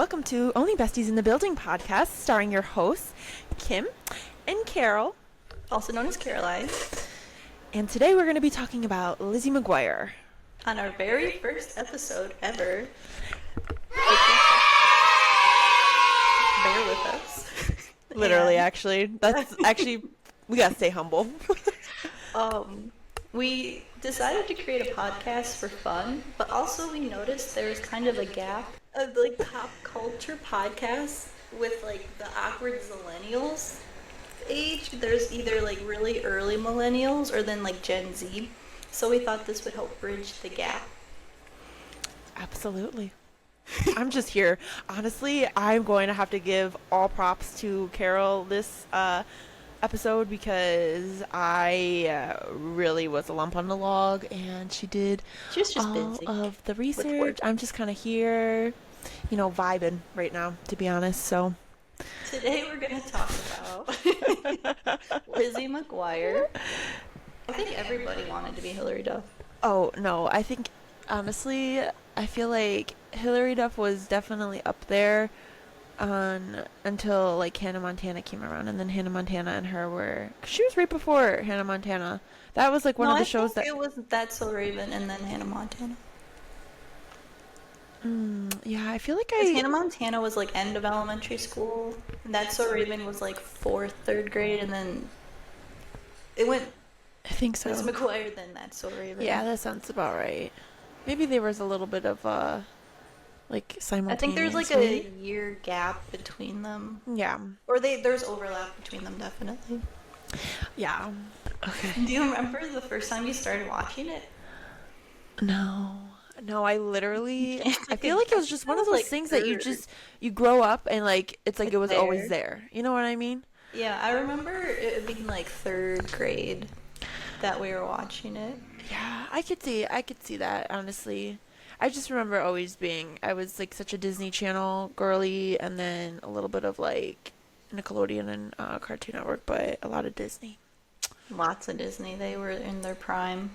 welcome to Only Besties in the Building podcast, starring your hosts, Kim and Carol, also known as Caroline. And today we're going to be talking about Lizzie McGuire. On our very first episode ever. Bear with us. Literally, actually. That's actually, we gotta stay humble. We decided to create a podcast for fun, but also we noticed there was kind of a gap of like pop culture podcasts with like the awkward millennials age. There's either like really early millennials or then like Gen Z. So we thought this would help bridge the gap. Absolutely. I'm just here. Honestly, I'm going to have to give all props to Carol this episode because I really was a lump on the log, and she did just all busy of the research. I'm just kind of here, vibing right now, to be honest. So today we're going to talk about Lizzie McGuire. I think everybody wanted to be Hilary Duff. Oh, no. I think, honestly, I feel like Hilary Duff was definitely up there until, like, Hannah Montana came around. And then Hannah Montana and her were... She was right before Hannah Montana. That was, like, one of the shows that... it was That's So Raven and then Hannah Montana. Yeah, I feel like Hannah Montana was, like, end of elementary school. And That's So Raven was, like, 4th, 3rd grade. And then it went... I think so. Liz McGuire, then That's So Raven. Yeah, that sounds about right. Maybe there was a little bit of, like, simultaneous. I think there's, like, a year gap between them. Yeah. Or there's overlap between them, definitely. Yeah. Okay. Do you remember the first time you started watching it? No, I literally, I feel like it was just one of those like things that you grow up and, like, it's like it was always there. You know what I mean? Yeah, I remember it being, like, 3rd grade that we were watching it. Yeah, I could see that, honestly. I just remember I was, like, such a Disney Channel girly, and then a little bit of, like, Nickelodeon and Cartoon Network, but a lot of Disney. Lots of Disney. They were in their prime.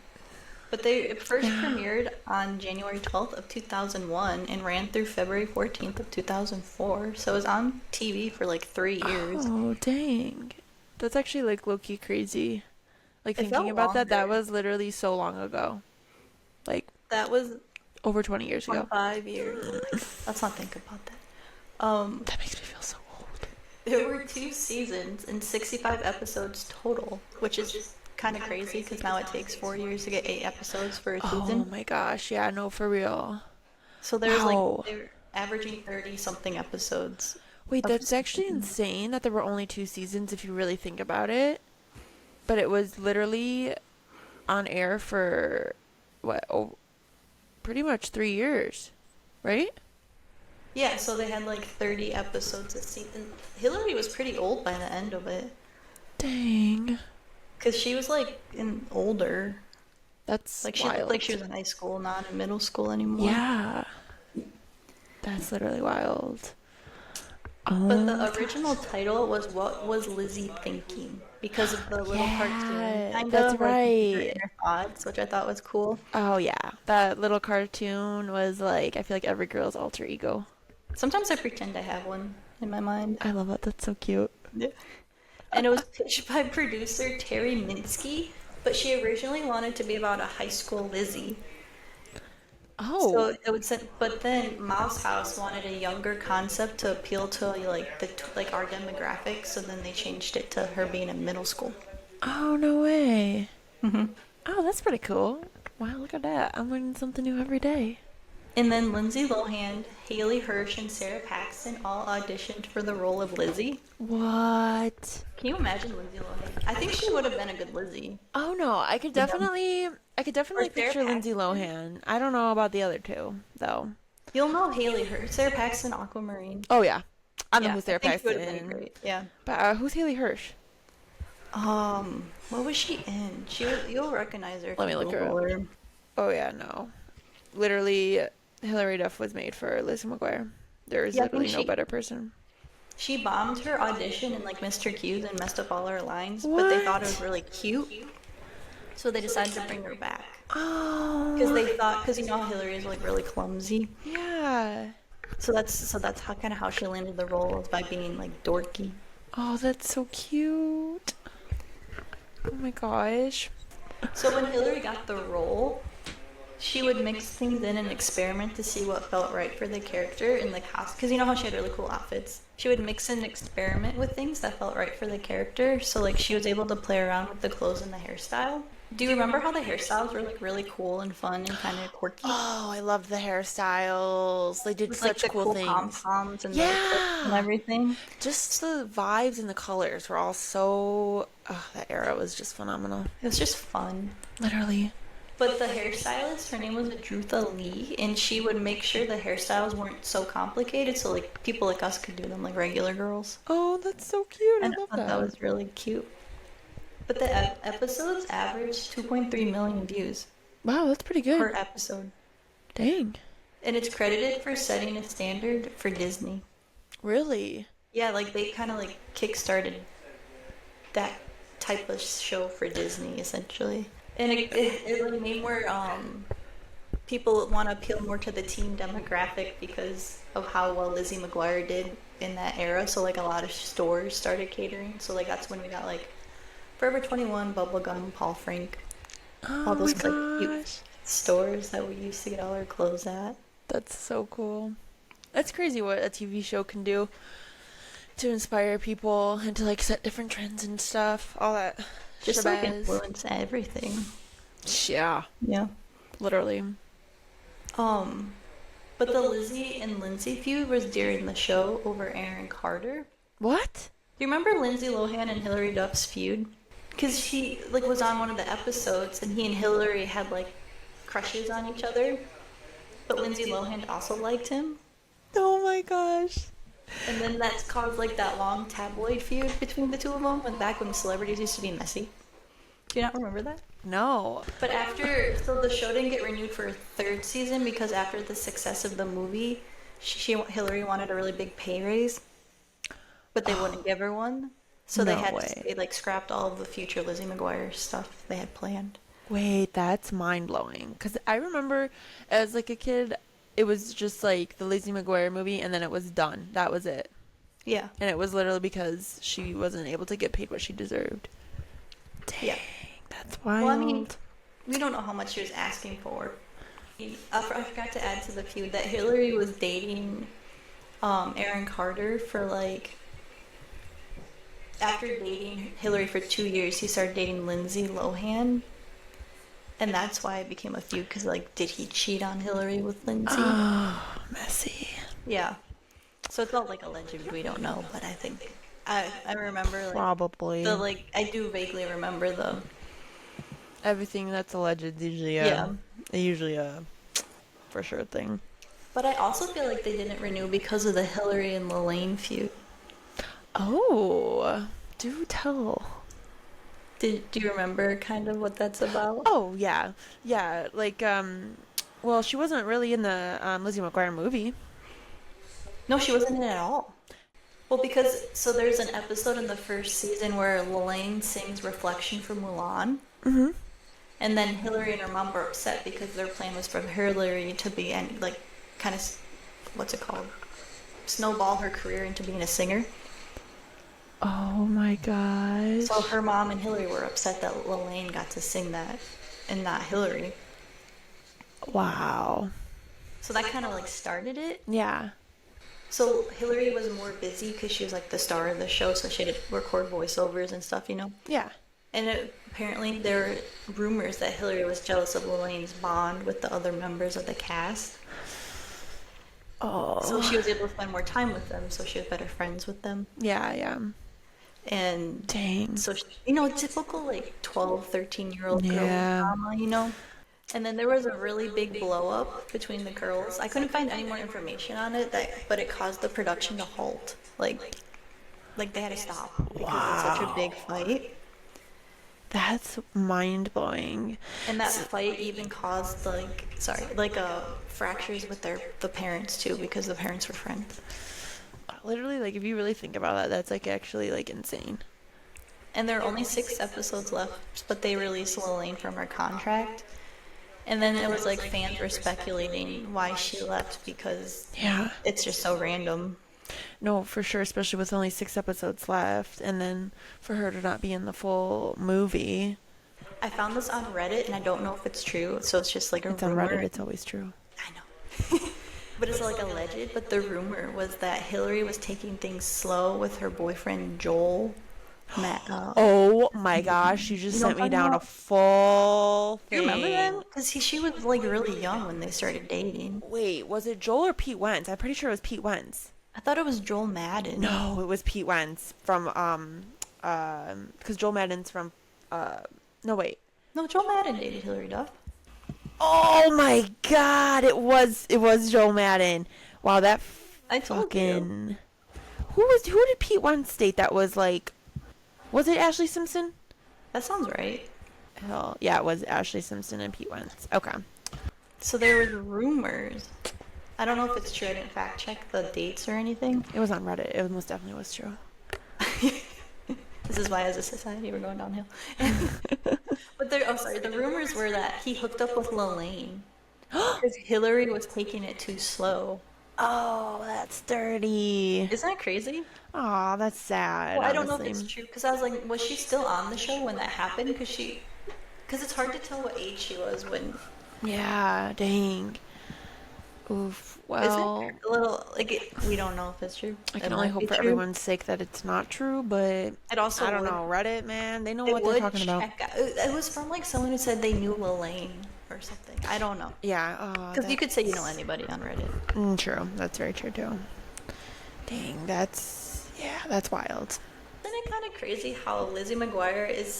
But it first premiered on January 12th of 2001 and ran through February 14th of 2004. So it was on TV for, like, 3 years. Oh, dang. That's actually, like, low-key crazy. Like, thinking about that was literally so long ago. Like, that was over 20 years ago. 5 years. Let's not think about that. That makes me feel so old. There were 2 seasons and 65 episodes total, which is just kind of crazy because now it takes 4 years to get 8 episodes for a season. Oh my gosh, yeah, no, for real. So there's like, they're averaging 30-something episodes. Wait, that's actually insane that there were only 2 seasons if you really think about it. But it was literally on air for, pretty much 3 years, right? Yeah, so they had like 30 episodes a season. Hillary was pretty old by the end of it. Dang. Because she was like older. That's like wild. She looked like she was in high school, not in middle school anymore. Yeah. That's literally wild. But the original title was What Was Lizzie Thinking? Because of the little cartoon. That's right. Her inner thoughts, which I thought was cool. Oh, yeah. That little cartoon was like, I feel like every girl's alter ego. Sometimes I pretend I have one in my mind. I love that. That's so cute. Yeah. And it was pitched by producer Terry Minsky, but she originally wanted to be about a high school Lizzie. Oh. So it would but then Mouse House wanted a younger concept to appeal to like our demographics, so then they changed it to her being in middle school. Oh, no way. Mm-hmm. Oh, that's pretty cool. Wow, look at that. I'm learning something new every day. And then Lindsay Lohan, Haley Hirsch, and Sarah Paxton all auditioned for the role of Lizzie. What? Can you imagine Lindsay Lohan? I think she would have been a good Lizzie. Oh no, I could definitely picture Lindsay Lohan. I don't know about the other two, though. You'll know Haley Hirsch, Sarah Paxton, Aquamarine. Oh yeah, I know who Sarah Paxton is. Yeah. But who's Haley Hirsch? What was she in? You'll recognize her. Let me look her up. Oh yeah, no. Literally, Hilary Duff was made for Lizzie McGuire. There is literally no better person. She bombed her audition in like Mr. Q's and messed up all her lines, but they thought it was really cute, so they decided to bring her back. Oh. Because you know how Hillary is like really clumsy. Yeah. So that's how kind of how she landed the role is by being like dorky. Oh, that's so cute. Oh my gosh. So when Hillary got the role, she would mix things in and experiment to see what felt right for the character in the costume. Because you know how she had really cool outfits? She would mix and experiment with things that felt right for the character. So, like, she was able to play around with the clothes and the hairstyle. Do you remember how the hairstyles were, like, really cool and fun and kind of quirky? Oh, I love the hairstyles. They did With, like, such the cool cool things. pom-poms and the clips and Yeah. everything. Just the vibes and the colors were all so. Oh, that era was just phenomenal. It was just fun. Literally. But the hairstylist, her name was Drutha Lee, and she would make sure the hairstyles weren't so complicated, so like people like us could do them like regular girls. Oh, that's so cute. I And I love thought that that. was really cute. But the episodes averaged 2.3 million views Wow, that's pretty good. per episode. Dang. And it's credited for setting a standard for Disney. Really? Yeah, like they kind of like kickstarted that type of show for Disney essentially. And it like made more people want to appeal more to the teen demographic because of how well Lizzie McGuire did in that era. So like a lot of stores started catering. So like that's when we got like Forever 21, Bubblegum, Paul Frank, Oh all my those like cute gosh. stores that we used to get all our clothes at. That's so cool. That's crazy what a TV show can do to inspire people and to like set different trends and stuff. All that Just like shabazz. influence everything. Yeah, Yeah. literally. Um, but the Lizzie and Lindsay feud was during the show over Aaron Carter. What? Do you remember Lindsay Lohan and Hilary Duff's feud? Because he like was on one of the episodes, and he and Hillary had like crushes on each other. But Lindsay Lohan also liked him, Oh my gosh. and then that's caused like that long tabloid feud between the two of them. When back when celebrities used to be messy. Do you not remember that? No. But after, so the show didn't get renewed for a third season because after the success of the movie, Hillary wanted a really big pay raise, but they wouldn't give her one. So No way. they like scrapped all of the future Lizzie McGuire stuff they had planned. Wait, that's mind blowing. Because I remember as like a kid, it was just like the Lizzie McGuire movie and then it was done. That was it. Yeah, And it was literally because she wasn't able to get paid what she deserved. Dang, yeah. that's wild. Well, I mean, we don't know how much she was asking for. I forgot to add to the feud that Hillary was dating Aaron Carter for like after dating Hillary for 2 years, he started dating Lindsay Lohan, and that's why it became a feud. Because like, did he cheat on Hillary with Lindsay? Oh, messy. Yeah. So it's all like alleged. We don't know, but I think I remember like Probably. the like I do vaguely remember the Everything that's alleged is usually yeah. usually a for sure thing. But I also feel like they didn't renew because of the Hillary and Lelaine feud. Oh, do tell. Do you remember kind of what that's about? Oh yeah, yeah. Like well, she wasn't really in the Lizzie McGuire movie. No, she wasn't in it at all. Well, because so there's an episode in the first season where Lelaine sings "Reflection" for Mulan, Mm-hmm. and then Hillary and her mom were upset because their plan was for Hillary to be and like kind of what's it called, snowball her career into being a singer. Oh my gosh. So her mom and Hillary were upset that Lelaine got to sing that and not Hillary. Wow. So that kind of like started it. Yeah. So Hillary was more busy because she was like the star of the show, so she had to record voiceovers and stuff, you know? Yeah. And apparently there were rumors that Hillary was jealous of Lelaine's bond with the other members of the cast. Oh. So she was able to spend more time with them, so she was better friends with them. Yeah, yeah. And Dang. so, you know, typical like 12, 13-year-old girl Yeah. drama, you know? And then there was a really big blow up between the girls. I couldn't find any more information on it, but it caused the production to halt. Like they had to stop because it's such a big fight. That's mind blowing. And that fight even caused fractures with the parents too, because the parents were friends. Literally, like if you really think about that, that's like actually like insane. And there are only 6 episodes left, but they released Lelaine from her contract. And then it was like fans were speculating why she left because Yeah. it's just so random. No, for sure, especially with only 6 episodes left, and then for her to not be in the full movie. I found this on Reddit and I don't know if it's true, so it's just like a It's on Reddit, rumor. it's always true. I know. But it's like alleged, but the rumor was that Hillary was taking things slow with her boyfriend Joel. Matt, Oh my gosh, you just you know what sent I'm me talking down a about? full Do you remember thing. them? Because she was like really young when they started dating. Wait, was it Joel or Pete Wentz? I'm pretty sure it was Pete Wentz. I thought it was Joel Madden. No, it was Pete Wentz from because Joel Madden's from no wait. No, Joel Madden dated Hillary Duff. Oh my God, it was Joel Madden. Wow, that I told you. fucking who did Pete Wentz date that was like, was it Ashley Simpson? That sounds right. Hell, yeah, it was Ashley Simpson and Pete Wentz. Okay. So there was rumors. I don't know if it's true. I didn't fact check the dates or anything. It was on Reddit. It most definitely was true. This is why, as a society, we're going downhill. But the rumors were that he hooked up with Lelaine because Hillary was taking it too slow. Oh, that's dirty. Isn't that crazy? Aw, that's sad, Well, I don't know if honestly. it's true because I was like, was she still on the show when that happened? Because it's hard to tell what age she was when. Yeah, dang. Oof. Is Well, it a little like we don't know if it's true. I It can only might be hope for true. everyone's sake that it's not true, but It also I don't would, know. Reddit, man, they know it what they're would talking about. check out. It was from like someone who said they knew Lelaine or something. I don't know. Yeah, oh, Because you could say you know anybody on Reddit. true. That's very true, too. Dang, that's wild. Isn't it kind of crazy how Lizzie McGuire is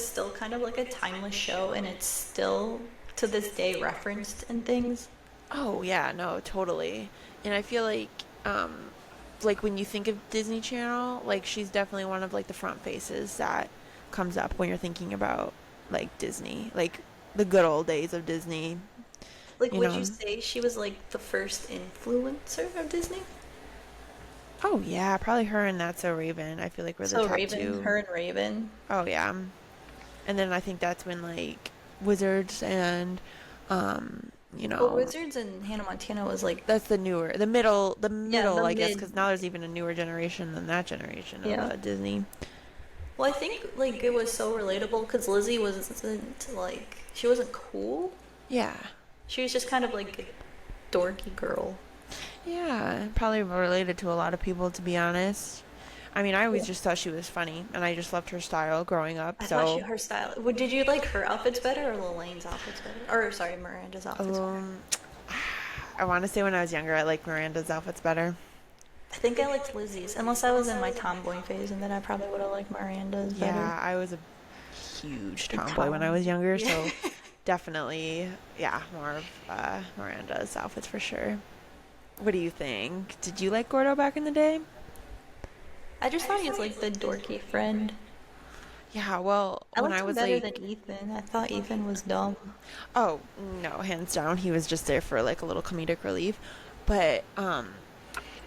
still kind of like a timeless show and it's still to this day referenced in things? Oh, yeah, no, totally. And I feel like when you think of Disney Channel, like she's definitely one of like the front faces that comes up when you're thinking about like Disney, like the good old days of Disney, Like, you would know. you say she was like the first influencer of Disney? Oh yeah, probably her and That's So Raven. I feel like we're the So top Raven, two. her and Raven. Oh yeah. And then I think that's when like Wizards and you Well, know, Wizards and Hannah Montana was like, that's the middle, the I guess, mid. because now there's even a newer generation than that generation of Yeah. Disney. Well, I think like it was so relatable because Lizzie wasn't like she wasn't cool. Yeah. She was just kind of like a dorky girl. Yeah, probably related to a lot of people, to be honest. I mean, I always Yeah. just thought she was funny, and I just loved her style growing up. I thought So, her style. Did you like her outfits better or Lelaine's outfits better? Or sorry, Miranda's outfits better? um, I want to say when I was younger, I liked Miranda's outfits better. I think I liked Lizzie's, unless I was in my tomboy phase, and then I probably would have liked Miranda's better. Yeah, I was a huge Big tomboy when I tom. was younger, Yeah. so definitely, yeah, more of Miranda's outfits for sure. What do you think? Did you like Gordo back in the day? I just thought he was like the dorky friend. Yeah, well, I when liked I him was better like, than Ethan. I thought Ethan was dumb. oh, no, hands down, he was just there for like a little comedic relief. But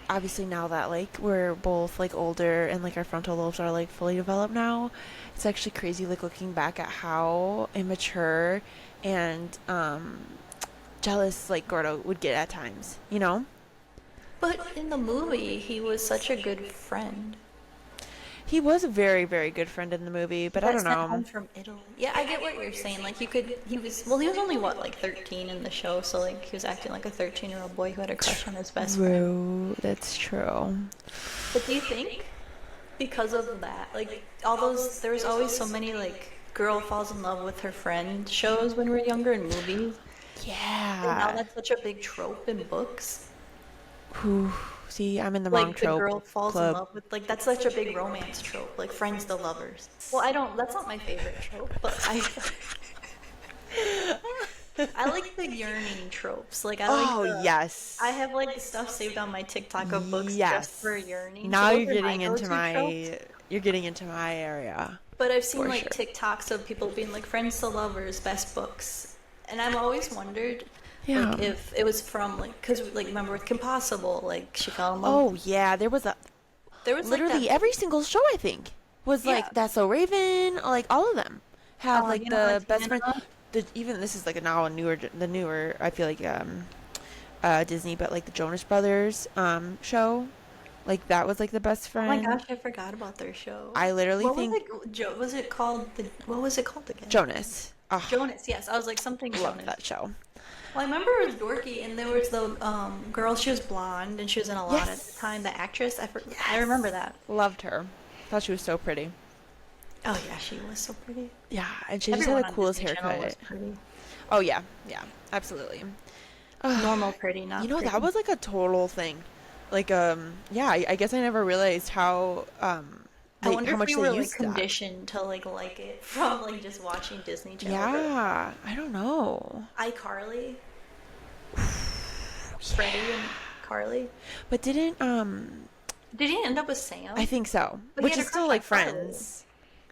obviously now that like we're both like older and like our frontal lobes are like fully developed now, it's actually crazy like looking back at how immature and jealous like Gordo would get at times, you know? But in the movie, he was such a good friend. He was a very, very good friend in the movie, but I Got don't sent home know. from Italy. Yeah, I get what you're saying. Like, he was only, what, like 13 in the show, so, like, he was acting like a 13-year-old boy who had a crush on his best friend. True, that's true. But do you think, because of that, like, there was always so many, like, girl falls in love with her friend shows when we were younger in movies, and now Yeah. that's such a big trope in books? Whew. See, I'm in the wrong Like, the trope girl falls in club. love with, like, that's such a big romance trope, like, friends to lovers. Well, that's not my favorite trope, but I like the yearning tropes. Like, Oh, yes. I have, like, stuff saved on my TikTok of books just Yes. for yearning. Now So you're those are getting into go-to tropes. you're getting into my area. But I've seen, for like, sure. TikToks of people being like, friends to lovers, best books. And I've always wondered, Yeah. like, if it was from, like, because, like, remember with Kim Possible, like, she fell in love. Oh, yeah, there was Literally literally every single show I think was Yeah. like That's So Raven, like all of them have like Hannah the best friend. Montana. even this is like now a newer, the newer. I feel like Disney, but like the Jonas Brothers show, like that was like the best Oh my friend. gosh, I forgot about their show. I literally What was think it? Was it called what was it called again? Jonas. Oh, Jonas. Yes, I was like something loved Jonas. that show. Well, I remember it was dorky, and there was the girl. She was blonde, and she was in a lot at the time. Yes. The actress, I remember Yes. that. Loved her. Thought she was so pretty. Oh yeah, she was so pretty. Yeah, and she just had Everyone the on coolest Disney Channel was haircut. pretty. Oh yeah, yeah, absolutely. Normal pretty, You not know, that pretty. was like a total thing. Like, yeah, I guess I never realized I wonder how if much we they were like used that. conditioned to like it from like just watching Disney Channel growing up. Yeah, I don't know. iCarly, Freddie and Yeah. Carly. But didn't, Did he end up with I Sam? think so. But he Which had a is still crush on like Carly. Friends.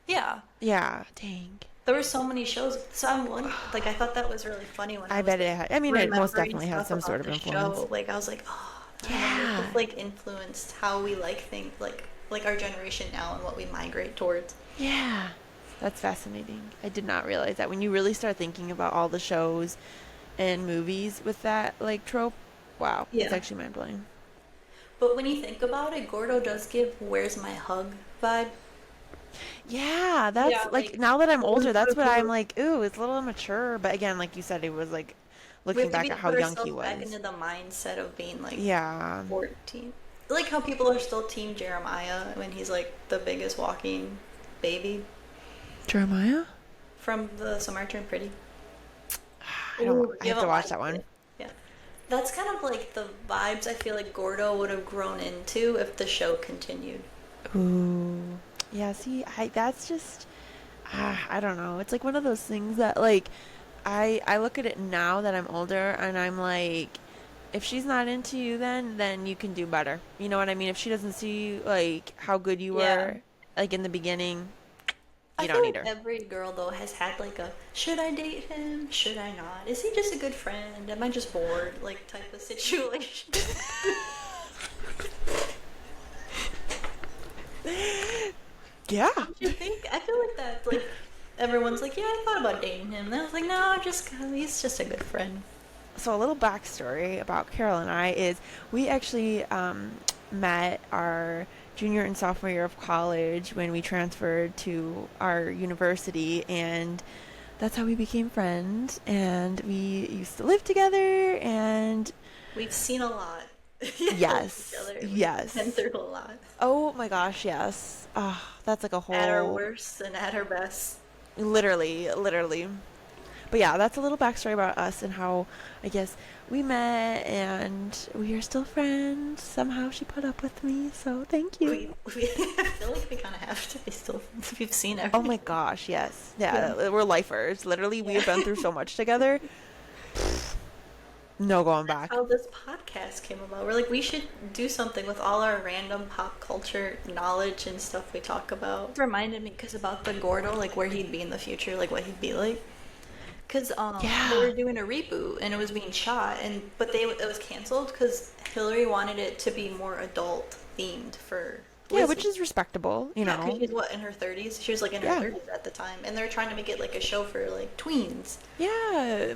Yeah. Yeah, dang. There were so many shows. So like I thought that was really funny when I I was bet like it had, I mean, it most remembering definitely had stuff some sort about of the influence. show. Like I was like, oh, I wonder if Yeah. this like influenced how we like think like our generation now and what we migrate towards. Yeah. That's fascinating. I did not realize that. When you really start thinking about all the shows and movies with that like trope, wow, it's Yeah. actually mind blowing. But when you think about it, Gordo does give "Where's My Hug" vibe. Yeah, that's Yeah, like like now that I'm older, that's what I'm like, ooh, it's a little immature. But again, like you said, it was like we looking have to back at how put young he ourselves back was. into the mindset of being like Yeah. 14. Like how people are still Team Jeremiah when he's like the biggest walking baby Jeremiah? from the Summer Turned Pretty. I don't, Ooh, I you have to haven't watch watched that one. it. Yeah. That's kind of like the vibes I feel like Gordo would have grown into if the show continued. Ooh. Yeah, see, that's just I don't know. It's like one of those things that like I look at it now that I'm older and I'm like if she's not into you then you can do better. You know what I mean? If she doesn't see like how good you Yeah. were like in the beginning, I you don't feel need like her. every girl though has had like a should I date him? Should I not? Is he just a good friend? Am I just bored? Like type of situation. Yeah. Don't you think? I feel like that like everyone's like, yeah, I thought about dating him. And I was like, no, he's just a good friend. So a little backstory about Carol and I is we actually met our junior and sophomore year of college when we transferred to our university, and that's how we became friends. And we used to live together, and We've seen a lot. With each yes, other. We've been yes. through a lot. Oh my gosh, yes. That's like a At our whole, worst and at our best. literally, literally. But yeah, that's a little backstory about us and how I guess we met and we are still friends. Somehow she put up with me, so thank you. We I feel like we kind of have to be still. We've seen Oh my everything. gosh, yes. Yeah. Yeah, we're lifers. Literally, we Yeah. have been through so much together. No going That's back. how this podcast came about. We're like, we should do something with all our random pop culture knowledge and stuff we talk about. It reminded me because about the Gordo, like where he'd be in the future, like what he'd be like. Because they Yeah. were doing a reboot and it was being shot, and but it was canceled because Hillary wanted it to be more adult themed for Yeah, which Lizzie. is respectable, you Yeah, because know. she's what in her 30s. She was like in her Yeah. 30s at the time, and they're trying to make it like a show for like tweens. Yeah.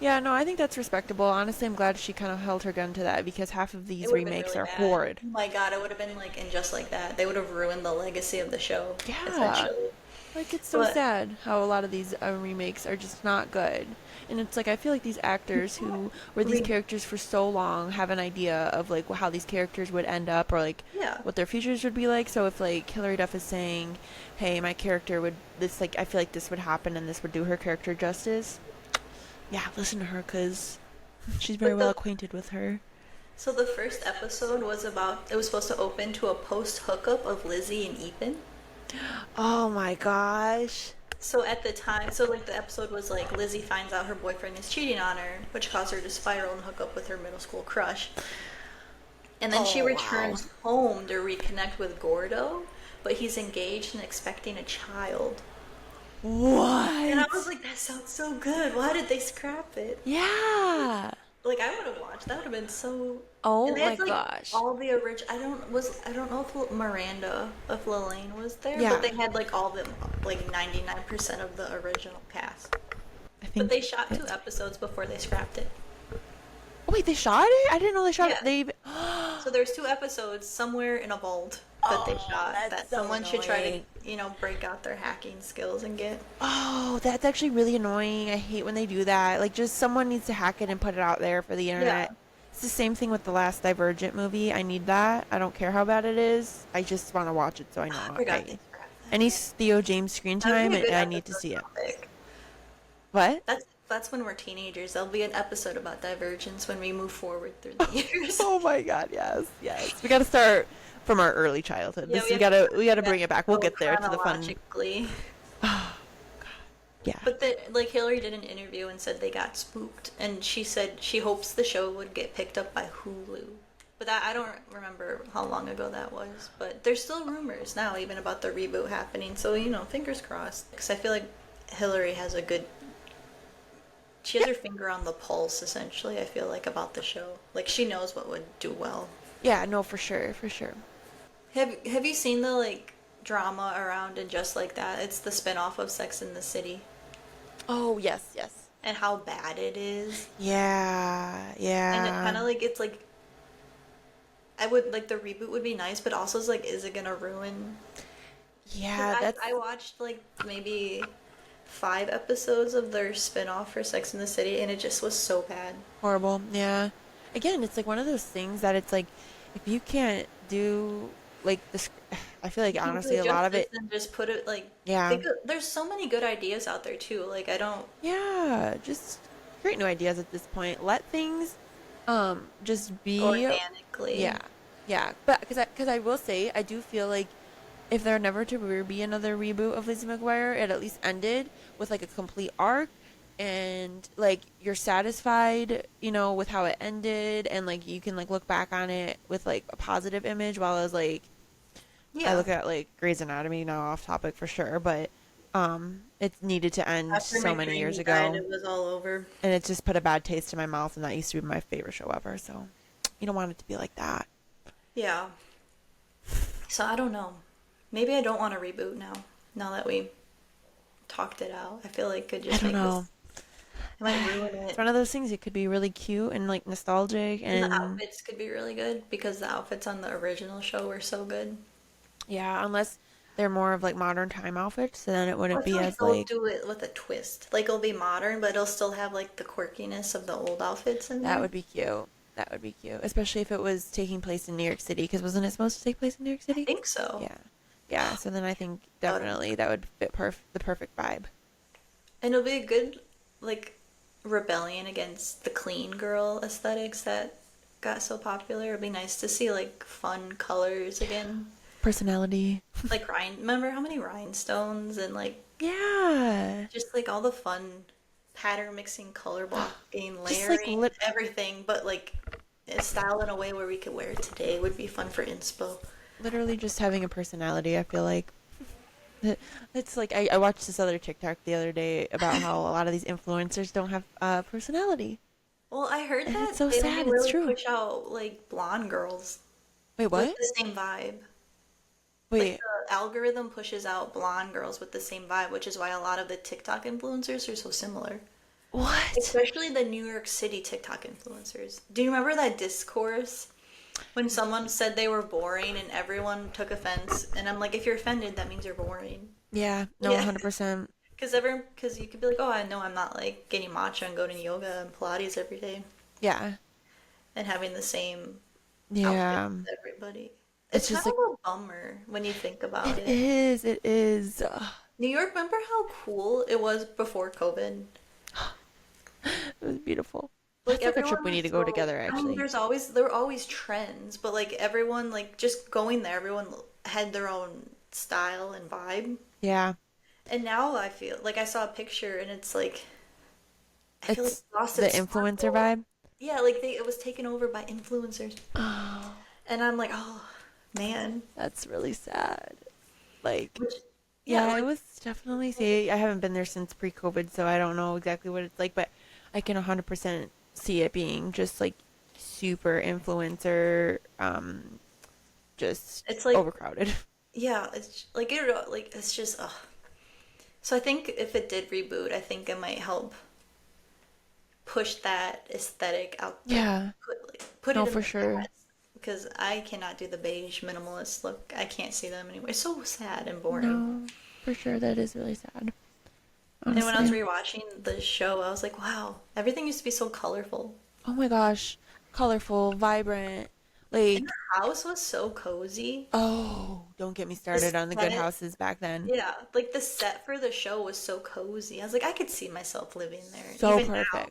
Yeah, no, I think that's respectable. Honestly, I'm glad she kind of held her gun to that because half of It these would have been remakes really are bad. horrid. Oh my God, it would have been like in Just Like That. They would have ruined the legacy of the show, Yeah. essentially. Like, it's so But sad how a lot of these remakes are just not good. And it's like, I feel like these actors who were these re- characters for so long have an idea of, like, how these characters would end up or, like, yeah, what their futures would be like. So if, like, Hilary Duff is saying, hey, my character would, this, like, I feel like this would happen and this would do her character justice, yeah, listen to her because she's very but well the acquainted with her. so the first episode was about it was supposed to open to a post hookup of Lizzie and Ethan. Oh my gosh. So at the time, so like the episode was like Lizzie finds out her boyfriend is cheating on her, which caused her to spiral and hook up with her middle school crush. And then she Oh, wow. returns home to reconnect with Gordo, but he's engaged and expecting a child. And I What? was like, that sounds so good. Why did they scrap it? Yeah. Like I would have watched. That would have been so. And Oh they my had like gosh. all the original. I don't know if Miranda if Lelaine was there, Yeah. but they had like all the like 99% of the original cast. I But think they shot two it's. episodes before they scrapped it. Oh wait, they shot it? I didn't know they shot it. Yeah. They. So there's two episodes somewhere in a vault that they Oh, shot that's that so someone should try to, annoying. break out their hacking skills and get. Oh, that's actually really annoying. I hate when they do that. Like, just someone needs to hack it and put it out there for the Yeah. internet. It's the same thing with the last Divergent movie. I need that. I don't care how bad it is. I just want to watch it so I I know forgot they I scrapped that. any Theo James screen That would time be a and good I need to episode see it. topic. What? That's when we're teenagers. There'll be an episode about divergence when we move forward through the years. Oh my god, yes, yes. We got to start from our early childhood. Yeah, This we we have got to to we got to we have bring to it back. We'll go get there to the fun. chronologically. Oh, yeah. But like Hillary did an interview and said they got spooked, and she said she hopes the show would get picked up by Hulu. But that I don't remember how long ago that was. But there's still rumors now, even about the reboot happening. So fingers crossed. Because I feel like Hillary has a good. She has her finger on the pulse, essentially. I feel like about the show. Like she knows what would do well. Yeah, no, for sure, for sure. Have you seen the drama around and just like that? It's the spinoff of Sex in the City Oh, yes, yes. and how bad it is. Yeah, And it yeah. kind of like it's like I would like the reboot would be nice, but also it's like is it gonna ruin? Because Yeah, that's I watched like maybe 5 episodes of their spinoff for Sex in the City, and it just was so bad. horrible. Yeah. Again, it's like one of those things that it's like if you can't do like this I feel like You can do honestly it a lot of justice it, and just put it like yeah. there's so many good ideas out there too. Like I don't Yeah, just create new ideas at this point. Let things just be. organically. Yeah. Yeah. But cuz I will say I do feel like if there never to be another reboot of Lizzie McGuire, it at least ended with like a complete arc and like you're satisfied, with how it ended and like you can like look back on it with like a positive image while as like I Yeah. look at like Grey's Anatomy now off topic for sure, but it needed to end After so many years McDreamy died, ago it was all over. and it just put a bad taste in my mouth and that used to be my favorite show ever. So you don't want it to be like that. Yeah. So I don't know. Maybe I don't want to reboot now. Now that we talked it out, I feel like it could I just don't make this. know. It might ruin It's it. one of those things. It could be really cute and like nostalgic And the and outfits could be really good because the outfits on the original show were so good. yeah, unless they're more of like modern time outfits, so then it I wouldn't feel be like as they'll like do it with a twist. Like it'll be modern, but it'll still have like the quirkiness of the old outfits in that there. would be cute. That would be cute, especially if it was taking place in New York City, because wasn't it supposed to take place in New York I City? think so. Yeah, yeah. So then I think That would- definitely that would fit the perfect vibe. And it'll be a good like rebellion against the clean girl aesthetics that got so popular. It'd be nice to see like fun colors again. Personality. Like remember how many rhinestones and like Yeah, just like all the fun pattern mixing, color blocking, just like layering, everything, but like it's styled in a way where we could wear it today would be fun for inspo. literally just having a personality. I feel like it's like I watched this other TikTok the other day about how a lot of these influencers don't have personality, Well, I heard and that it's so they only sad. It's really true. push out like blonde girls Wait, with what? the same vibe. Like Wait, the algorithm pushes out blonde girls with the same vibe, which is why a lot of the TikTok influencers are so similar. what? Especially the New York City TikTok influencers. Do you remember that discourse when someone said they were boring and everyone took offense? And I'm like, if you're offended, that means you're boring. Yeah, no, Yeah. 100%. Because you could be like, oh, I know I'm not like getting matcha and going to yoga and Pilates every day Yeah, and having the same outfit yeah. as everybody. It's It's kind just of like a bummer when you think about it it. is. It is. New York, remember how cool it was before COVID? It was beautiful. Like That's like a trip everyone we need was to go so, together. I mean, Actually. there were always trends, but like everyone like just going there, everyone had their own style and vibe. Yeah, And now I feel like I saw a picture and it's like I feel like it's it lost the its influencer sparkle. vibe. Yeah, like it was taken over by influencers. Oh, And I'm like, oh man. that's really sad. Like, Which yeah, yeah, it like was definitely. See, I haven't been there since pre-COVID, so I don't know exactly what it's like, but I can 100% see it being just like super influencer, just it's like overcrowded. yeah, it's like it's just ugh. So I think if it did reboot, I think it might help push that aesthetic out, Yeah. put No, it in for the sure. past because I cannot do the beige minimalist look. I can't see them anymore. It's so sad and boring. No, for sure. That is really sad, And when I was honestly. rewatching the show, I was like, wow, everything used to be so colorful. Oh my gosh. Colorful, vibrant. And Like, the house was so cozy. oh, don't get me The started on the good set, houses back then. yeah, like the set for the show was so cozy. I was like, I could see myself living there, So even now. perfect.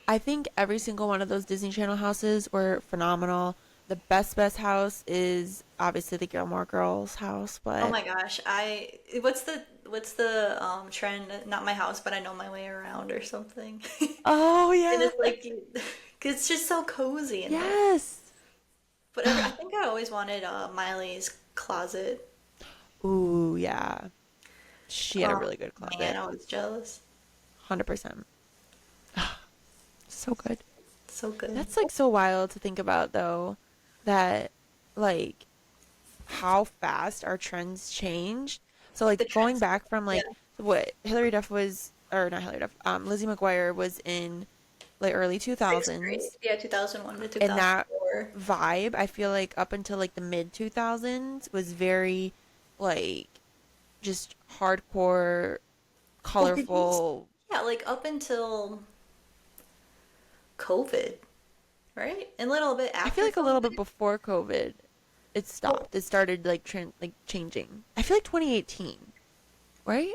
I think every single one of those Disney Channel houses were phenomenal. The best house is obviously the Gilmore Girls house, Oh but my gosh, what's the trend? Not my house, but I know my way around or something. oh And yeah. it's like it's just so cozy in there. Yes. But I think I always wanted Miley's closet. Ooh, yeah. She had a Oh really good man, closet. I was jealous. 100%. So good. So good. That's like so wild to think about though, that like how fast our trends changed. So The like going trends. back from Yeah. like what Hillary Duff was, or not Hillary Duff, Lizzie McGuire was in like early Sixth grade. 2000s, Yeah, 2001 to and that 2004. vibe I feel like up until like the mid 2000s was very like just hardcore, Well, did you? colorful. Yeah, like up until COVID, right? And a little bit I feel after like a little bit COVID. before COVID it Well, stopped. It started like like changing. I feel like 2018, right?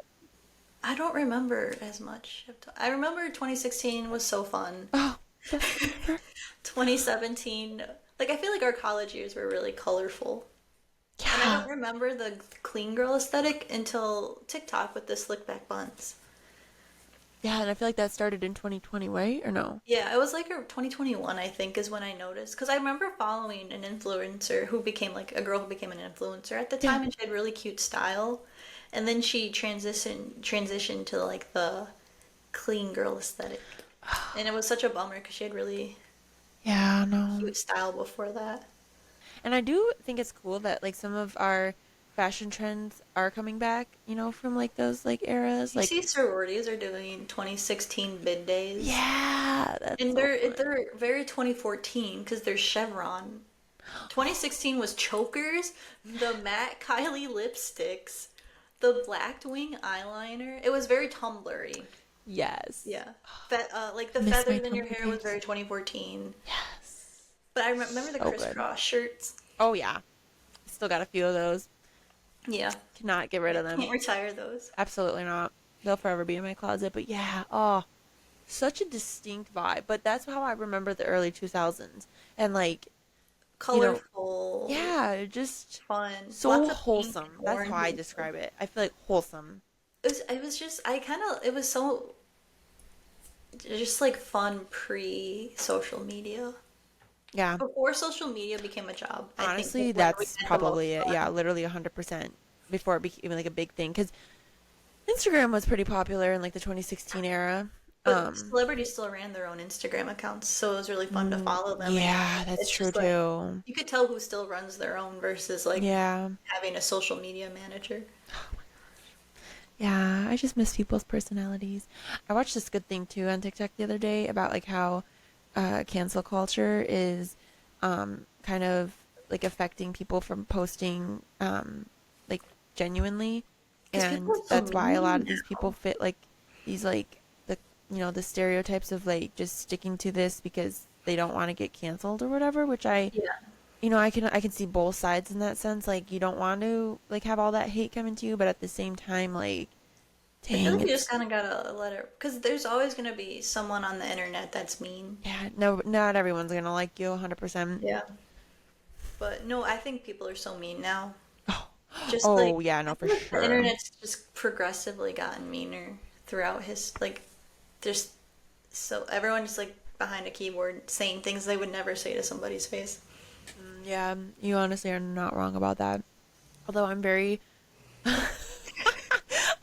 I don't remember as much. I remember 2016 was so fun. Oh, best time ever. 2017, like I feel like our college years were really colorful. And I Yeah. don't remember the clean girl aesthetic until TikTok with the slick back buns. Yeah, and I feel like that started in 2020, right? Or no? Yeah, it was like 2021, I think, is when I noticed. Because I remember following an influencer who became like a girl who became an influencer at the Yeah. time, and she had really cute style. And then she transitioned to like the clean girl aesthetic. And it was such a bummer because she had really Yeah, no. cute style before that. And I do think it's cool that like some of our fashion trends are coming back, from like those like eras. You Like, see, sororities are doing 2016 bid days, yeah, that's and so they're fun. very 2014 because they're chevron. 2016 was chokers, the matte Kylie lipsticks, the black wing eyeliner. It was very Tumblr-y. Yes. Yeah. Like the Miss my feathers in your Tumblr hair was days. very 2014. Yes. But I remember the So good. crisscross shirts. Oh yeah. Still got a few of those. Yeah. Cannot get rid I of them. can't retire those. Absolutely not. They'll forever be in my closet. But yeah, oh, such a distinct vibe. But that's how I remember the early 2000s. And like, you know, Colorful, yeah, just fun, so lots of pink and wholesome. That's how orange I and stuff. describe it. I feel like wholesome. It was just I kind of it was so just like fun pre social media. Yeah. Before social media became a job, I think was Honestly, when we that's had the most probably it. Yeah, fun. literally 100% before it became like a big thing. Because Instagram was pretty popular in like the 2016 era. But Um, celebrities still ran their own Instagram accounts, so it was really fun to follow them. And yeah, that's it's true just like too. you could tell who still runs their own versus like Yeah. having a social media manager. Yeah, I just miss people's personalities. I watched this good thing too on TikTok the other day about like how cancel culture is kind of like affecting people from posting like genuinely, Because people and are so that's why a lot mean of these people now. fit like these like the stereotypes of like just sticking to this because they don't want to get canceled or whatever, which Yeah. I can see both sides in that sense. Like you don't want to like have all that hate coming to you, but at the same time, like, I feel dang, like you just it's kind of gotta let it, because there's always gonna be someone on the internet that's mean. yeah, no, not everyone's gonna like you 100%. Yeah. But no, I think people are so mean now. Oh, Just like oh yeah, I no, for feel like the sure. internet's just progressively gotten meaner throughout his like there's so everyone just like behind a keyboard saying things they would never say to somebody's face. Yeah, you honestly are not wrong about that. Although I'm very, I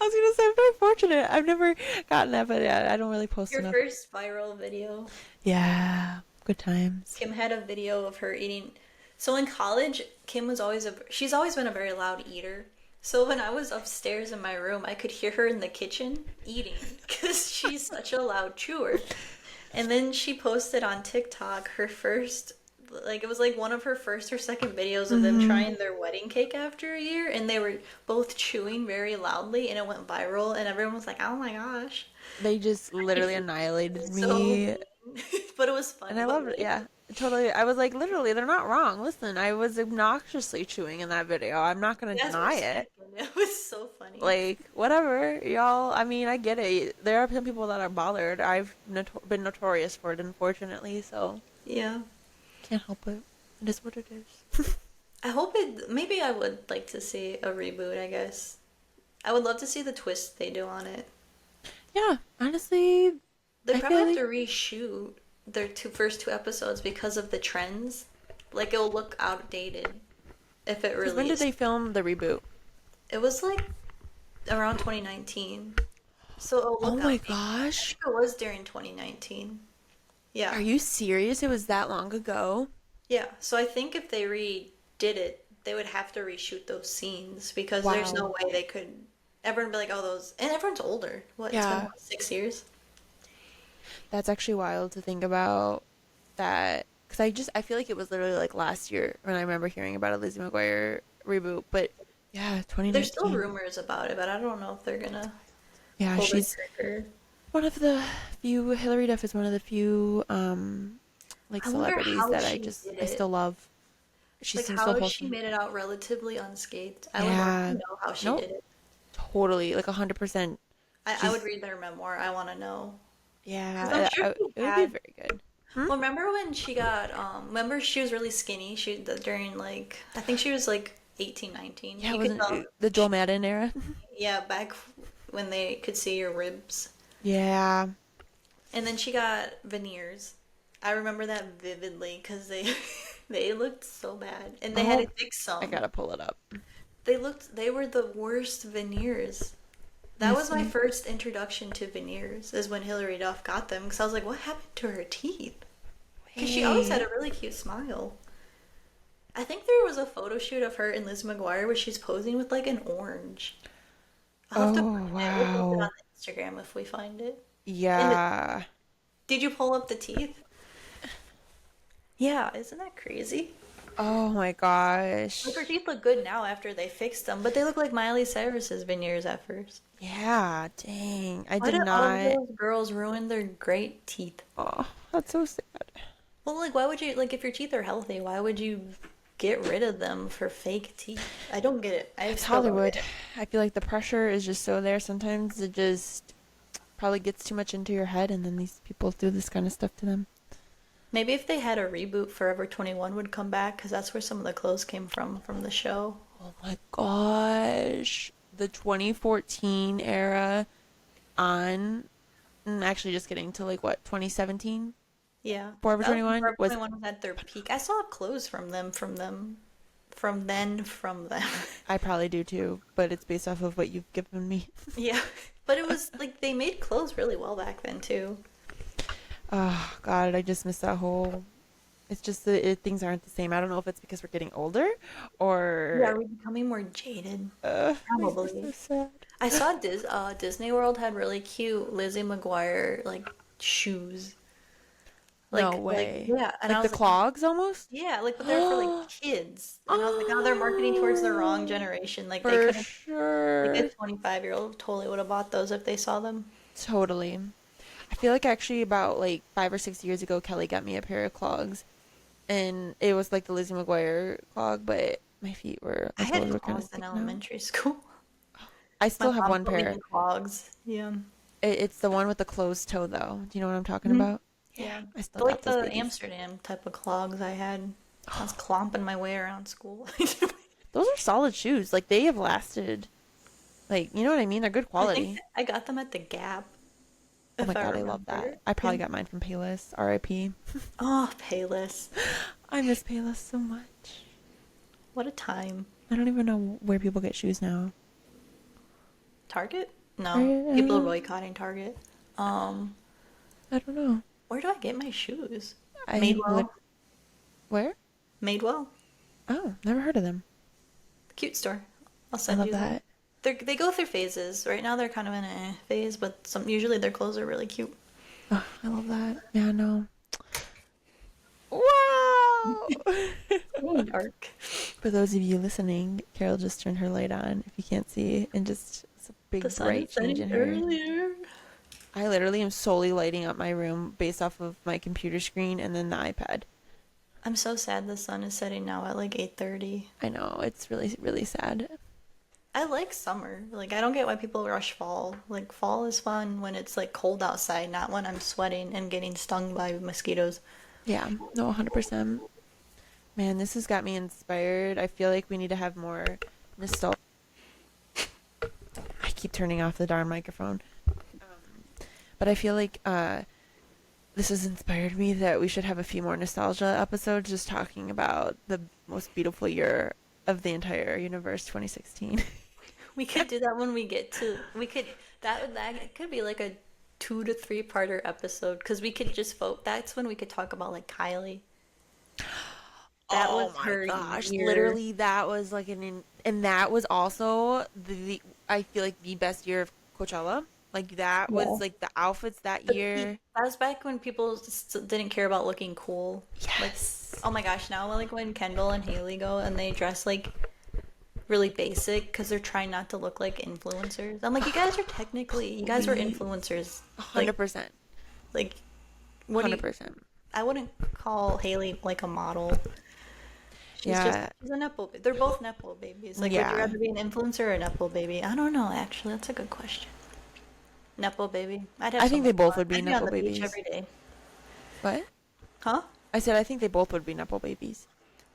was gonna say I'm very fortunate. I've never gotten that, but yeah, I don't really post Your enough. first viral video, Yeah, good times. Kim had a video of her eating. So in college, Kim was always she's always been a very loud eater. So when I was upstairs in my room, I could hear her in the kitchen eating because she's such a loud chewer. And then she posted on TikTok her first, like it was like one of her first or second videos of them Hmm. trying their wedding cake after a year, and they were both chewing very loudly, and it went viral, and everyone was like, "Oh my gosh!" They just It literally annihilated was so me. mean, but it was And funny. I But loved it. Yeah, totally. I was like, literally, they're not wrong. Listen, I was obnoxiously chewing in that video. I'm not going you to guys were deny it. speaking. It was so funny. Like, whatever, y'all. I mean, I get it. There are some people that are bothered. I've been notorious for it, unfortunately, so Yeah. can't help it. It is what it is. I hope it. Maybe I would like to see a reboot. I guess I would love to see the twist they do on it. Yeah, honestly, They I probably feel have like. to reshoot their first two episodes because of the trends. Like it'll look outdated if it Because when did released. they film the reboot? It was like around 2019, so it'll Oh look my outdated. I gosh. think it was during 2019. Yeah, Are you serious? It was that long ago? yeah. So I think if they redid it, they would have to reshoot those scenes because there's no Wow. way they could. Everyone would be like, "Oh, those," and everyone's older. What? It's been Yeah, what, 6 years? that's actually wild to think about that. Because I feel like it was literally like last year when I remember hearing about a Lizzie McGuire reboot. But yeah, There's still 2019. rumors about it, but I don't know if they're gonna Yeah, pull the she's trigger. one of the few. Hillary Duff is one of the few like I wonder celebrities how that she did I still it. love. She Like seems so how she wholesome. made it out relatively unscathed. I would love to Yeah. know how she Nope. did it. Totally. Like 100%. I would She's read their memoir. I want to know. Because I'm yeah. sure she It would be had. very good. Hmm? Well, remember when she got, remember she was really skinny? During like, I think she was like 18, 19. Yeah, You it could wasn't tell, the Joel Madden era. yeah, back when they could see your ribs. Yeah. And then she got veneers. I remember that vividly because they, they looked so bad. And they had to Oh, fix I some. gotta pull it up. They were the worst veneers. Let That me was my see. first introduction to veneers, is when Hilary Duff got them. Because I was like, what happened to her teeth? Because she always had Wait. a really cute smile. I think there was a photo shoot of her and Liz McGuire where she's posing with like an orange. I'll have to Oh, find it. We'll post it on wow. the Instagram if we find it. And Yeah. did you pull up the teeth? Yeah, isn't that crazy? Oh my Like her gosh. teeth look good now after they fixed them, but they look like Miley Cyrus's veneers at first. Yeah, dang. I Why did did all of not. those girls ruin their great teeth? Oh, that's so sad. Well, like, why would you, like, if your teeth are healthy, why would you get rid of them for fake teeth? I don't get it. I It's still don't get Hollywood. it. I feel like the pressure is just so there. Sometimes it just probably gets too much into your head, and then these people do this kind of stuff to them. Maybe if they had a reboot, Forever 21 would come back, because that's where some of the clothes came from the show. Oh my gosh. The 2014 era on, actually just getting to like what, 2017? Yeah. Forever That was when 21 Forever was. 21 was at their peak. I still have clothes from then, from them. I probably do too, but it's based off of what you've given me. Yeah. But it was, like, they made clothes really well back then, too. Oh God, I just miss that whole. It's just that things aren't the same. I don't know if it's because we're getting older, Yeah, or are we becoming more jaded? makes me Probably. so sad. I saw Disney World had really cute Lizzie McGuire like shoes. No Like way. yeah, and I Like the was like, clogs almost. yeah, like but they're for like kids. And I was like, oh, they're marketing towards the wrong Oh, generation. Like they for could have like a sure. 25-year-old totally would have bought those if they saw them. Totally. I feel like actually about like 5 or 6 years ago, Kelly got me a pair of clogs, and it was like the Lizzie McGuire clog, but I my toes had were kind of clogs in sticking out. elementary school. I My still have mom one put me pair. in clogs. Yeah. It's the one with the closed toe, though. Do you know what I'm talking Mhm. about? Yeah, Yeah. I still But like got those the babies. Amsterdam type of clogs I had. I was clomping my way around school. Those are solid shoes. Like they have lasted. Like you know what I mean? They're good I think quality. I got them at the Gap, Oh my if I God, I love remember. that. I Yeah. probably got mine from Payless. R.I.P. Oh, Payless. I miss Payless so much. What a time. I don't even know where people get shoes now. Target? No. People are I boycotting Target. Um, don't know. where do I get my shoes? I lit Madewell. Where? Madewell. Oh, never heard of them. Cute store. I'll I send love you them. that. They go through phases. Right now they're kind of in a phase, but usually their clothes are really cute. Oh, I love that. Yeah, no. Wow. Really dark. For those of you listening, Carol just turned her light on. If you can't see, and just it's a The big sun bright is change setting in her. earlier. I literally am solely lighting up my room based off of my computer screen and then the iPad. I'm so sad the sun is setting now at like 8:30. I know, it's really, really sad. I like summer. Like I don't get why people rush fall. Like fall is fun when it's like cold outside, not when I'm sweating and getting stung by mosquitoes. Yeah, no, 100%. Man, this has got me inspired. I feel like we need to have more nostalgia. I keep turning off the darn microphone. But I feel like this has inspired me that we should have a few more nostalgia episodes just talking about the most beautiful year of the entire universe, 2016. We could do that when we get to we could that it could be like a 2 to 3 parter episode because we could just vote. That's when we could talk about like Kylie. That Oh was my her gosh, year. literally that was like and that was also the I feel like the best year of Coachella. Like that Yeah. was like the outfits that The peak. year. That was back when people didn't care about looking cool. Like, Yes. oh my gosh, now like when Kendall and Haley go and they dress like really basic because they're trying not to look like influencers. I'm like, you guys were We influencers. Like, 100%. like, what do you? 100%. I wouldn't call Haley like a model. Yeah. She's a nepo. They're both nepo babies. Like, would you Yeah. rather be an influencer or a nepo baby? I don't know. Actually, that's a good question. Nepo baby. I'd have I so think they much both fun. would be I'd be on nepo the beach babies. every day. What? Huh? I said I think they both would be nepo babies.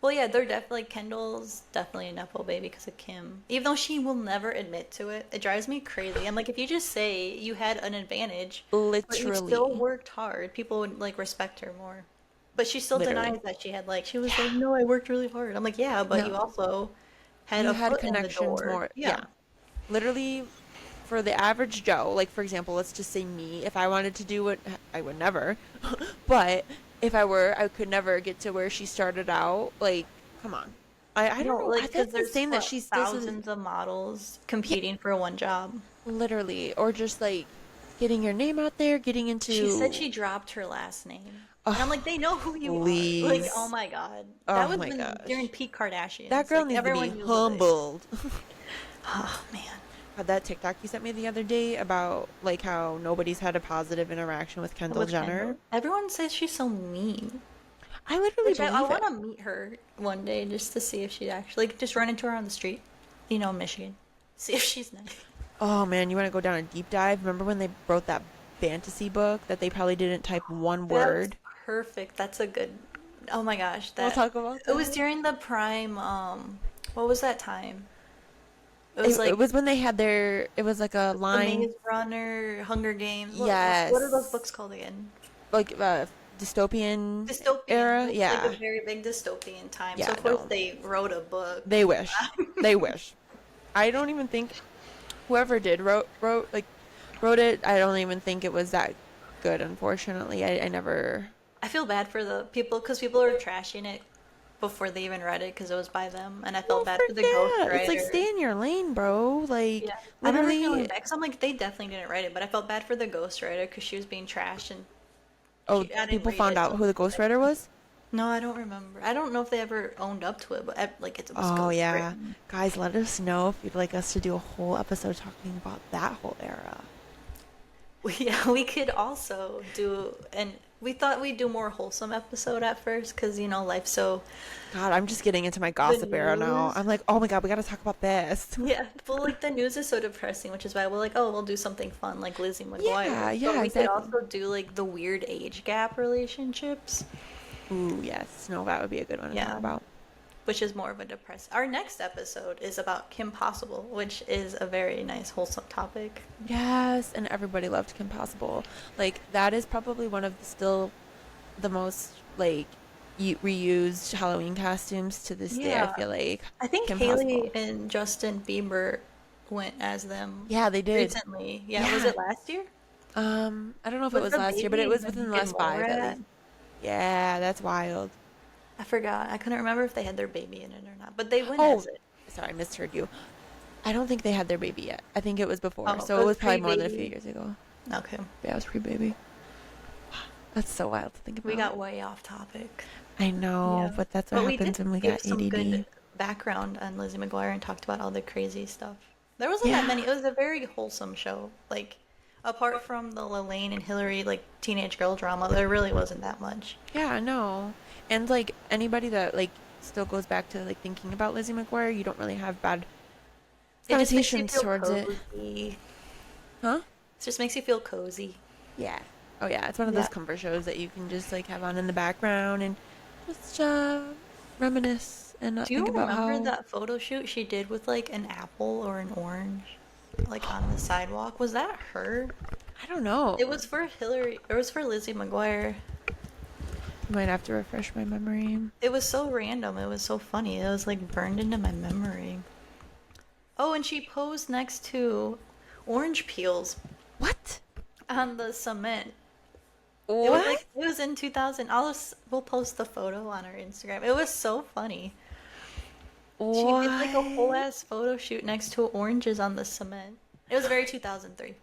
Well, yeah, they're definitely Kendall's definitely a nepo baby because of Kim. Even though she will never admit to it, it drives me crazy. I'm like, if you just say you had an advantage, but you still Literally. worked hard, people would like respect her more. But she still Literally. denies that she had like she was like, Yeah. no, I worked really hard. I'm like, yeah, but you No. also had You a had foot in the connections door. more. Yeah. Yeah. Literally, for the average Joe, like for example, let's just say me, if I wanted to do it, I would never. But if I were, I could never get to where she started out. Like, come on. I don't No, know. like because That's there's insane that what she still says, thousands of models yeah, competing for one job. literally, or just like getting your name out there, getting She said into. she dropped her last name. And I'm like, Oh, they know who you are. Like, oh please. my God. That Oh was my when during gosh. peak That Kardashians. girl Like needs to be everyone knew who they were. humbled. Oh man. Had that TikTok you sent me the other day about like how nobody's had a positive interaction with Kendall With Jenner. Kendall. Everyone says she's so mean. I literally Which I believe want it. to meet her one day just to see if she'd actually like, just run into her on the street, Michigan. See if she's nice. Oh man, you want to go down a deep dive? Remember when they wrote that fantasy book that they probably didn't type one That's word? perfect. That's a good. Oh my gosh, We'll that talk about it was that. during the prime. What was that time? It was It like was when they had their. It was like a The line. Maze Runner, Hunger Games. What are those Yes, books called again? like dystopian Dystopian. It era. was like a Yeah, very big dystopian time. So yeah. of course No, they wrote a book. they wish. They wish. I don't even think whoever did wrote it. I don't even think it was that good. Unfortunately, I never. I feel bad for the people because people were trashing it before they even read it because it was by them, and I felt Well, bad for frick the yeah. It's like ghostwriter. stay in your lane, bro. Like Yeah, I remember feeling literally. bad because I'm like, they definitely didn't write it, but I felt bad for the ghostwriter because she was being trashed and Oh, I didn't people read found it, so out who the ghostwriter was. no, I don't remember. I don't know if they ever owned up to it, but like it was Oh yeah, ghostwritten. guys, let us know if you'd like us to do a whole episode talking about that whole era. Yeah, we could also do, and we thought we'd do more wholesome episode at first because life's so God, I'm just getting into my the gossip era now. news. I'm like, oh my God, we gotta talk about this. Yeah, well, like the news is so depressing, which is why we're like, oh, we'll do something fun like Lizzie Yeah, McGuire. But yeah, we could exactly. also do like the weird age gap relationships. Ooh, yes. No, that would be a good one to talk Yeah, about. which is more of a depress. Our next episode is about Kim Possible, which is a very nice wholesome topic. Yes, and everybody loved Kim Possible. Like that is probably one of still the most like reused Halloween costumes to this day. I Yeah, feel like I think Kim Possible. Haley and Justin Bieber went as them Yeah, they did. recently. Yeah, was Yeah. it last year? I don't know if it Was was the last year, but it baby was within the in last five at Mallrat? least. Yeah, that's wild. I forgot. I couldn't remember if they had their baby in it or not, but they went Oh, as it. sorry, I misheard you. I don't think they had their baby yet. I think it was before, Oh, so it it was was probably more than a few pre-baby. years ago. Okay. Yeah, it was pre-baby. That's so wild to think We about. got way off topic. I know, Yeah. but that's what But we happens did when we give got some good ADD. background on Lizzie McGuire and talked about all the crazy stuff. There wasn't that Yeah. many. It was a very wholesome show. Like, apart from the Lelaine and Hillary, like, teenage girl drama, there really wasn't that much. Yeah, no. And like anybody that like still goes back to like thinking about Lizzie McGuire, you don't really have bad It just makes you connotations feel towards it. cozy. Huh? It just makes you feel cozy. Yeah. Oh yeah, it's one of those Yeah. comfort shows that you can just like have on in the background and just reminisce and not Do think you about remember how that photo shoot she did with, like, an apple or an orange, like, on the sidewalk? Was that her? I don't know. It was for Hillary. It was for Lizzie McGuire. Might have to refresh my memory. It was so random. It was so funny. It was like burned into my memory. Oh, and she posed next to orange peels What? on the cement. It was What? like it was in 2000. We'll post the photo on our Instagram. It was so funny. She did like a whole What? ass photo shoot next to oranges on the cement. It was very 2003.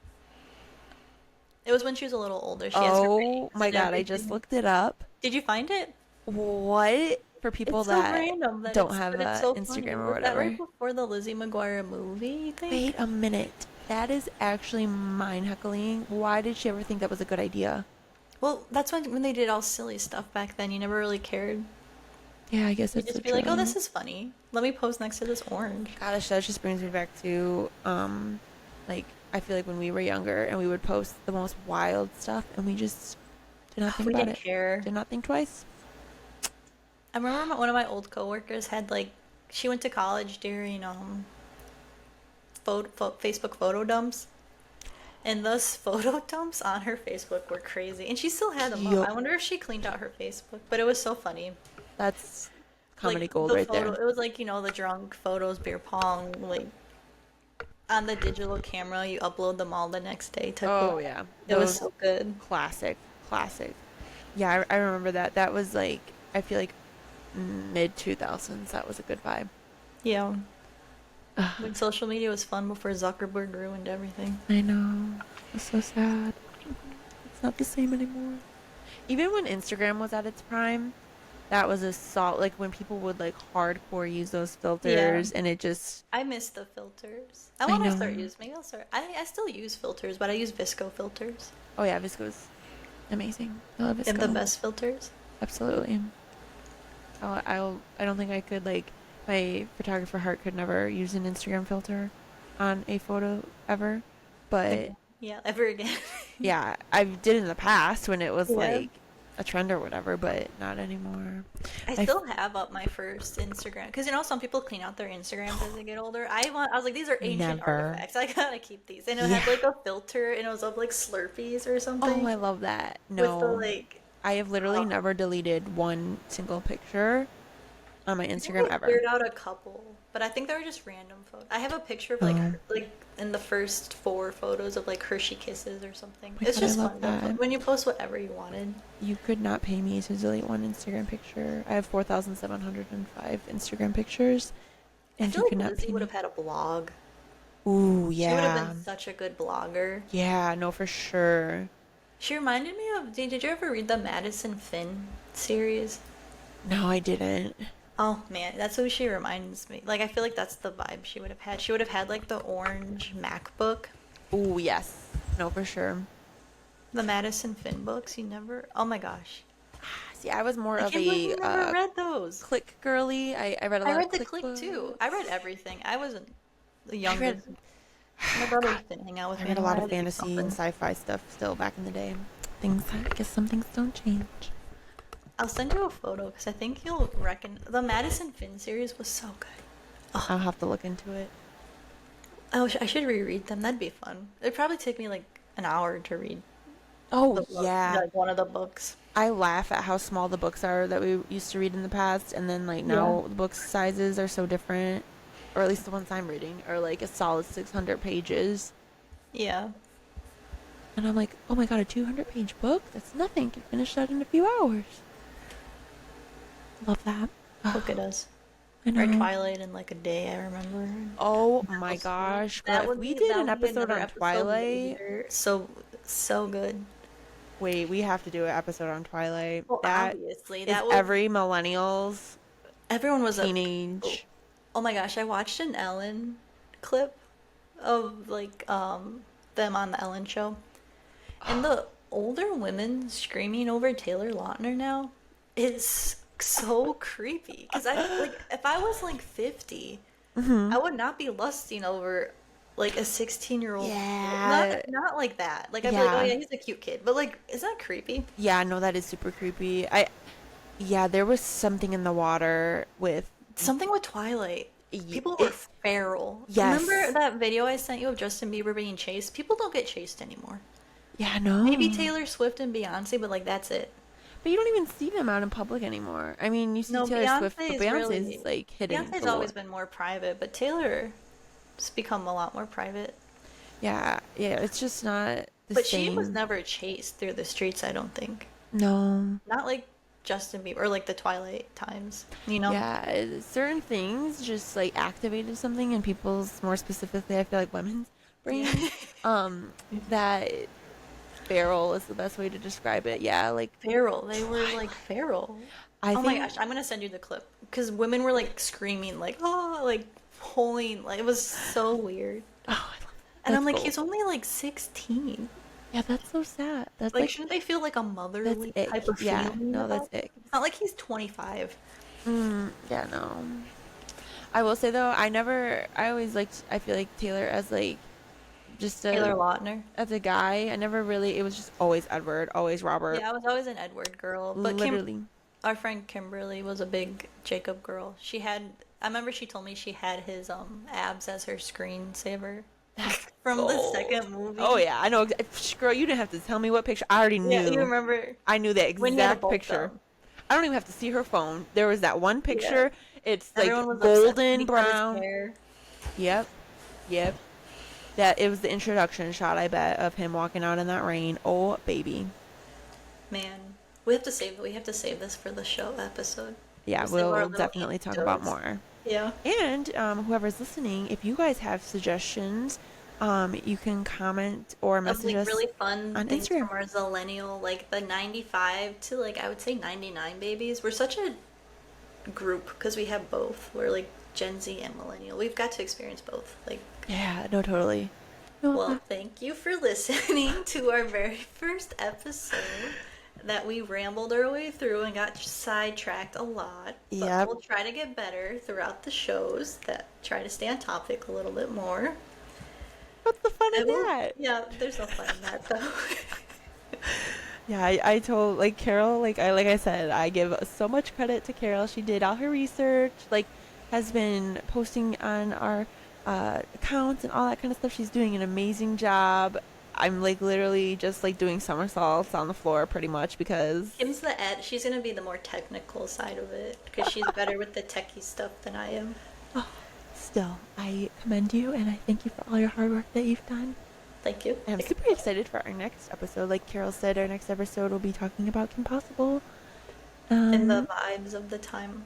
It was when she was a little older. She has her Oh bangs my and God, I just everything. looked it up. Did you find it? What? For people It's so that random that don't have it's so funny. Instagram or Was that right whatever. before the Lizzie McGuire movie, you think? Wait a minute. That is actually mind heckling. Why did she ever think that was a good idea? Well, that's when they did all silly stuff back then. You never really cared. Yeah, I guess You that's so just be like, "Oh, this true. is funny. Let me pose next to this orange." Gosh, that just brings me back to like I feel like when we were younger and we would post the most wild stuff and we just did not think We about didn't it. care. Did not think twice. I remember one of my old coworkers had like she went to college during Facebook photo dumps, and those photo dumps on her Facebook were crazy. And she still had them up. Yo, I wonder if she cleaned out her Facebook, but it was so funny. that's comedy Like gold the right photo, there. it was like the drunk photos, beer pong, like on the digital camera. You upload them all the next day to Oh collect. yeah, It was those so good. classic. Yeah, I remember that. That was like I feel like mid 2000s. That was a good vibe. Yeah, Ugh, when social media was fun before Zuckerberg ruined everything. I know. It's so sad. It's not the same anymore. Even when Instagram was at its prime, that was a salt like when people would like hardcore use those Yeah, filters and it just I miss the filters. I I want to start know. using. Maybe I'll start. I still use filters, but I use Visco filters. Oh yeah, Visco's amazing. I love They have the Visco. best filters. Absolutely. I don't think I could like my photographer heart could never use an Instagram filter on a photo ever. But Again. Yeah, ever again. yeah, I did in the past when it was Yeah. like a trend or whatever, but not anymore. I I still have up my first Instagram because some people clean out their Instagrams as they get older. I was like, these are ancient never. artifacts. I gotta keep these. And it Yeah. had like a filter, and it was of like Slurpees or Oh, something I love that. with the No, like. I have literally Oh, never deleted one single picture on my I think Instagram I ever. cleared out a couple, but I think they were just random photos. I have a picture of Oh, like in the first four photos of like Hershey Kisses or something. my It's God, I just love fun that. when you post whatever you wanted. You could not pay me to delete one Instagram picture. I have 4,705 Instagram pictures, I and feel you like could not Lizzie pay would me. have had a blog. Ooh, She would have yeah. been such a good blogger. Yeah, no, for sure. She reminded me of. Did you ever read the Madison Finn series? No, I didn't. Oh man, that's who she reminds me. Like I feel like that's the vibe she would have had. She would have had like the orange MacBook, Ooh, yes. No, for sure. the Madison Finn books. You never. Oh my gosh, See, I was more I of can't believe a you never read those. click girly. I read a I lot of read the click Click too. I read books. everything. I wasn't the I read, youngest. My brothers God, didn't hang out with I me read a anymore. lot I of had to do fantasy and something. sci-fi stuff still back in the day. Things, I guess some things don't change. I'll send you a photo because I think you'll reckon the Madison Finn series was so good. Oh, I'll have to look into it. I should reread them. That'd be fun. It'd probably take me like an hour to read Oh, the book, yeah. like one of the books. I laugh at how small the books are that we used to read in the past, and then like Yeah. now the book sizes are so different, or at least the ones I'm reading are like a solid 600 pages, Yeah. and I'm like, oh my God, a 200-page book? That's nothing. Can finish that in a few hours. Love that. Look at us. I Or know. Twilight in like a day, I remember. Oh That my was so gosh, girl! that If would we be did that an would be episode another on episode Twilight, later. So good. Wait, we have to do an episode on Twilight. Well, That obviously, is that was every millennial's everyone was a. Oh, teenage. oh my gosh, I watched an Ellen clip of like them on the Ellen show, and the older women screaming over Taylor Lautner now is so creepy. Because I like if I was like 50, I would not be lusting over like a 16-year-old. Yeah. Not like that. Like I'd be like, oh Yeah. yeah, he's a cute kid. But like, is that creepy? Yeah, no, that is super creepy. Yeah, there was something in the water with Something with Twilight. People were it's feral. yes. Remember that video I sent you of Justin Bieber being chased? People don't get chased anymore. Yeah, no. Maybe Taylor Swift and Beyonce, but like that's it. But you don't even see them out in public anymore. I mean, you see No, Taylor Swift, but Beyonce's Beyonce's really like hidden Beyonce's galore. always been more private, but Taylor's become a lot more private. Yeah, yeah, it's just not the But same. she was never chased through the streets, I don't think. No. Not like Justin Bieber or like the Twilight times, you know? Yeah, certain things just like activated something in people's, more specifically, I feel like women's brains. That feral is the best way to describe it. Yeah, like Feral. They were like feral. I Oh my think gosh, I'm gonna send you the clip because women were like screaming, like oh, like pulling, like it was so weird. oh, I love that. And I'm That's like, gold. he's only like 16. Yeah, that's so sad. That's Like, like shouldn't they feel like a that's motherly it. type of Yeah, feeling no, about that's it. it? It's not like he's 25. Yeah, no. I will say though, I always liked, I feel like Taylor as like just Taylor a Lautner. as a guy. I never really. It was just always Edward, always Robert. Yeah, I was always an Edward girl, but Literally. our friend Kimberly was a big Jacob girl. I remember she told me she had his abs as her screensaver from the Gold. second movie. Oh yeah, I know. Girl, you didn't have to tell me what picture. I already Yeah, you knew. remember I knew that when he had a exact bulk picture. thumb. I don't even have to see her phone. There was that one picture. It's like Everyone was obsessed when golden he cut his brown. hair. Yep. Yep. That it was the introduction shot, I bet, of him walking out in that rain. Oh baby. Man, we have to save this for the show episode. Yeah, We'll save our we'll little definitely talk about anecdotes. more. Yeah. And whoever's listening, if you guys have suggestions, you can comment or Of message like us really fun on things Instagram. from our zillennial, like the 95 to like I would say 99 babies. We're such a group because we have both. We're like Gen Z and millennial. We've got to experience both. Like, Yeah, no, totally. No, well, thank you for listening to our very first episode that we rambled our way through and got sidetracked a lot. But Yep. we'll try to get better throughout the shows that try to stay on topic a little bit more. what's the fun And of that? yeah, there's no fun in that though. Yeah, I told like Carol, like I said, I give so much credit to Carol. She did all her research, like has been posting on our accounts and all that kind of stuff. She's doing an amazing job. I'm like literally just like doing somersaults on the floor pretty much because Kim's the ed. She's gonna be the more technical side of it because she's better with the techie stuff than I am. still I commend you and I thank you for all your hard work that you've done. Thank you. And I'm super excited for our next episode. Like Carol said, our next episode will be talking about Kim Possible. And the vibes of the time.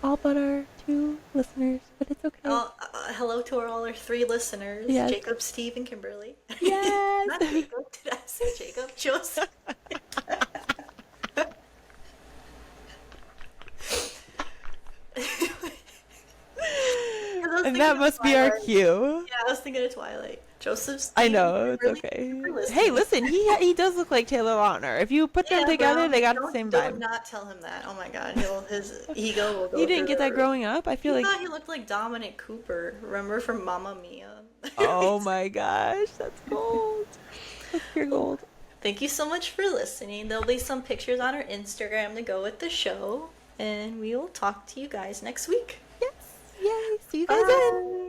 All but our 2 listeners, but it's okay. Oh, hello to all our 3 listeners, Yes. Jacob, Steve, and Kimberly. Yes. Not Jacob. Did I say Jacob? Joseph. And that must be our cue. Yeah, I was thinking of Twilight. Joseph, Steve, I know, it's Kimberly, okay. super listeners. Hey, listen, he does look like Taylor Lautner. If you put them Yeah, together, well, they got the don't- same Do vibe. not tell him that. Oh my god, his ego will go. You didn't through get the that roof. growing up? I feel I like, thought he looked like Dominic Cooper. Remember from Mamma Mia? oh my gosh, that's gold. That's pure gold. Thank you so much for listening. There'll be some pictures on our Instagram to go with the show, and we will talk to you guys next week. Yes, yay, see you guys then.